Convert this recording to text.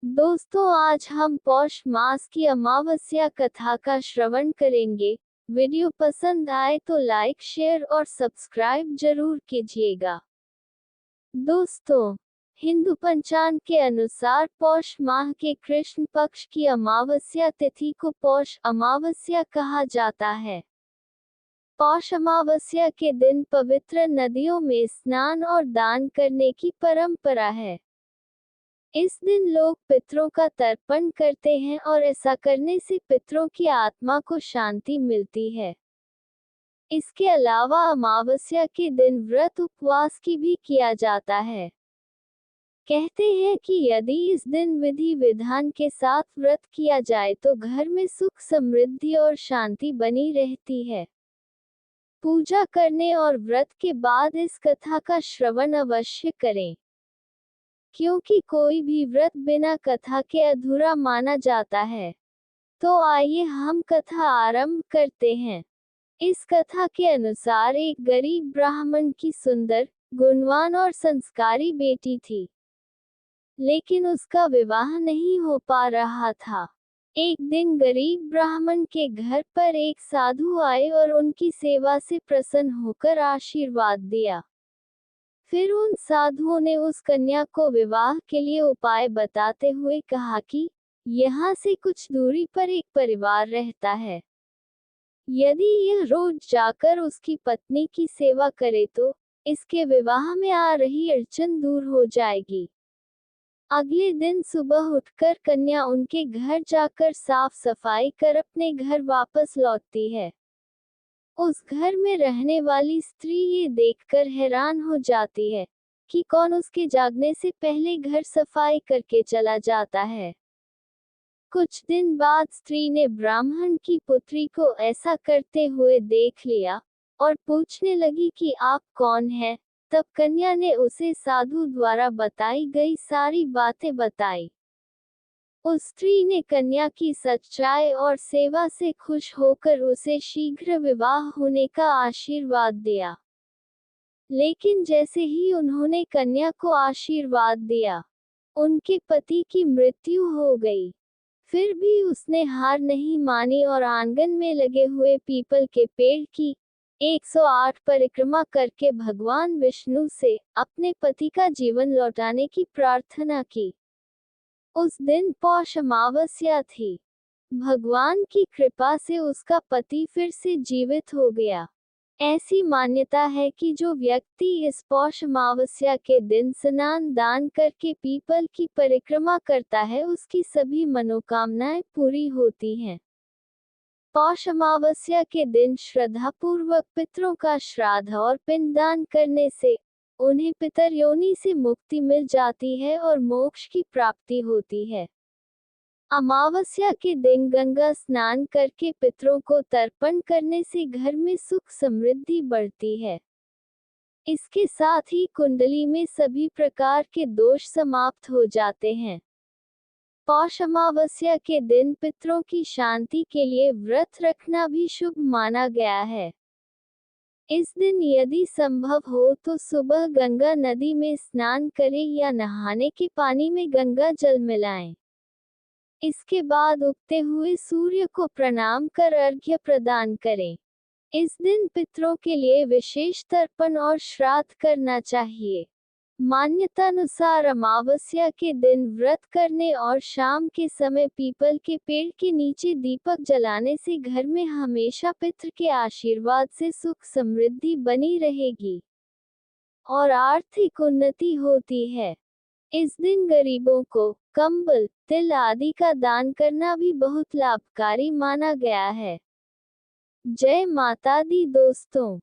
दोस्तों, आज हम पौष मास की अमावस्या कथा का श्रवण करेंगे। वीडियो पसंद आए तो लाइक, शेयर और सब्सक्राइब जरूर कीजिएगा। दोस्तों, हिंदू पंचांग के अनुसार पौष माह के कृष्ण पक्ष की अमावस्या तिथि को पौष अमावस्या कहा जाता है। पौष अमावस्या के दिन पवित्र नदियों में स्नान और दान करने की परंपरा है। इस दिन लोग पितरों का तर्पण करते हैं और ऐसा करने से पितरों की आत्मा को शांति मिलती है। इसके अलावा अमावस्या के दिन व्रत उपवास की भी किया जाता है। कहते हैं कि यदि इस दिन विधि विधान के साथ व्रत किया जाए तो घर में सुख समृद्धि और शांति बनी रहती है। पूजा करने और व्रत के बाद इस कथा का श्रवण अवश्य करें, क्योंकि कोई भी व्रत बिना कथा के अधूरा माना जाता है। तो आइए हम कथा आरंभ करते हैं। इस कथा के अनुसार एक गरीब ब्राह्मण की सुंदर, गुणवान और संस्कारी बेटी थी, लेकिन उसका विवाह नहीं हो पा रहा था। एक दिन गरीब ब्राह्मण के घर पर एक साधु आए और उनकी सेवा से प्रसन्न होकर आशीर्वाद दिया। फिर उन साधुओं ने उस कन्या को विवाह के लिए उपाय बताते हुए कहा कि यहाँ से कुछ दूरी पर एक परिवार रहता है। यदि यह रोज जाकर उसकी पत्नी की सेवा करे तो इसके विवाह में आ रही अड़चन दूर हो जाएगी। अगले दिन सुबह उठकर कन्या उनके घर जाकर साफ सफाई कर अपने घर वापस लौटती है। उस घर में रहने वाली स्त्री ये देखकर हैरान हो जाती है कि कौन उसके जागने से पहले घर सफाई करके चला जाता है। कुछ दिन बाद स्त्री ने ब्राह्मण की पुत्री को ऐसा करते हुए देख लिया और पूछने लगी कि आप कौन हैं। तब कन्या ने उसे साधु द्वारा बताई गई सारी बातें बताई। उस स्त्री ने कन्या की सच्चाई और सेवा से खुश होकर उसे शीघ्र विवाह होने का आशीर्वाद दिया। लेकिन जैसे ही उन्होंने कन्या को आशीर्वाद दिया, उनके पति की मृत्यु हो गई। फिर भी उसने हार नहीं मानी और आंगन में लगे हुए पीपल के पेड़ की 108 परिक्रमा करके भगवान विष्णु से अपने पति का जीवन लौटाने की प्रार्थना की। उस दिन पौष अमावस्या थी। भगवान की कृपा से उसका पति फिर से जीवित हो गया। ऐसी मान्यता है कि जो व्यक्ति इस पौष अमावस्या के दिन स्नान दान करके पीपल की परिक्रमा करता है, उसकी सभी मनोकामनाएं पूरी होती हैं। पौष अमावस्या के दिन श्रद्धापूर्वक पितरों का श्राद्ध और पिंडदान करने से उन्हें पितर योनि से मुक्ति मिल जाती है और मोक्ष की प्राप्ति होती है। अमावस्या के दिन गंगा स्नान करके पितरों को तर्पण करने से घर में सुख समृद्धि बढ़ती है। इसके साथ ही कुंडली में सभी प्रकार के दोष समाप्त हो जाते हैं। पौष अमावस्या के दिन पितरों की शांति के लिए व्रत रखना भी शुभ माना गया है। इस दिन यदि संभव हो तो सुबह गंगा नदी में स्नान करें या नहाने के पानी में गंगा जल मिलाएं। इसके बाद उगते हुए सूर्य को प्रणाम कर अर्घ्य प्रदान करें। इस दिन पितरों के लिए विशेष तर्पण और श्राद्ध करना चाहिए। मान्यतानुसार अमावस्या के दिन व्रत करने और शाम के समय पीपल के पेड़ के नीचे दीपक जलाने से घर में हमेशा पितृ के आशीर्वाद से सुख समृद्धि बनी रहेगी और आर्थिक उन्नति होती है। इस दिन गरीबों को कंबल, तिल आदि का दान करना भी बहुत लाभकारी माना गया है। जय माता दी दोस्तों।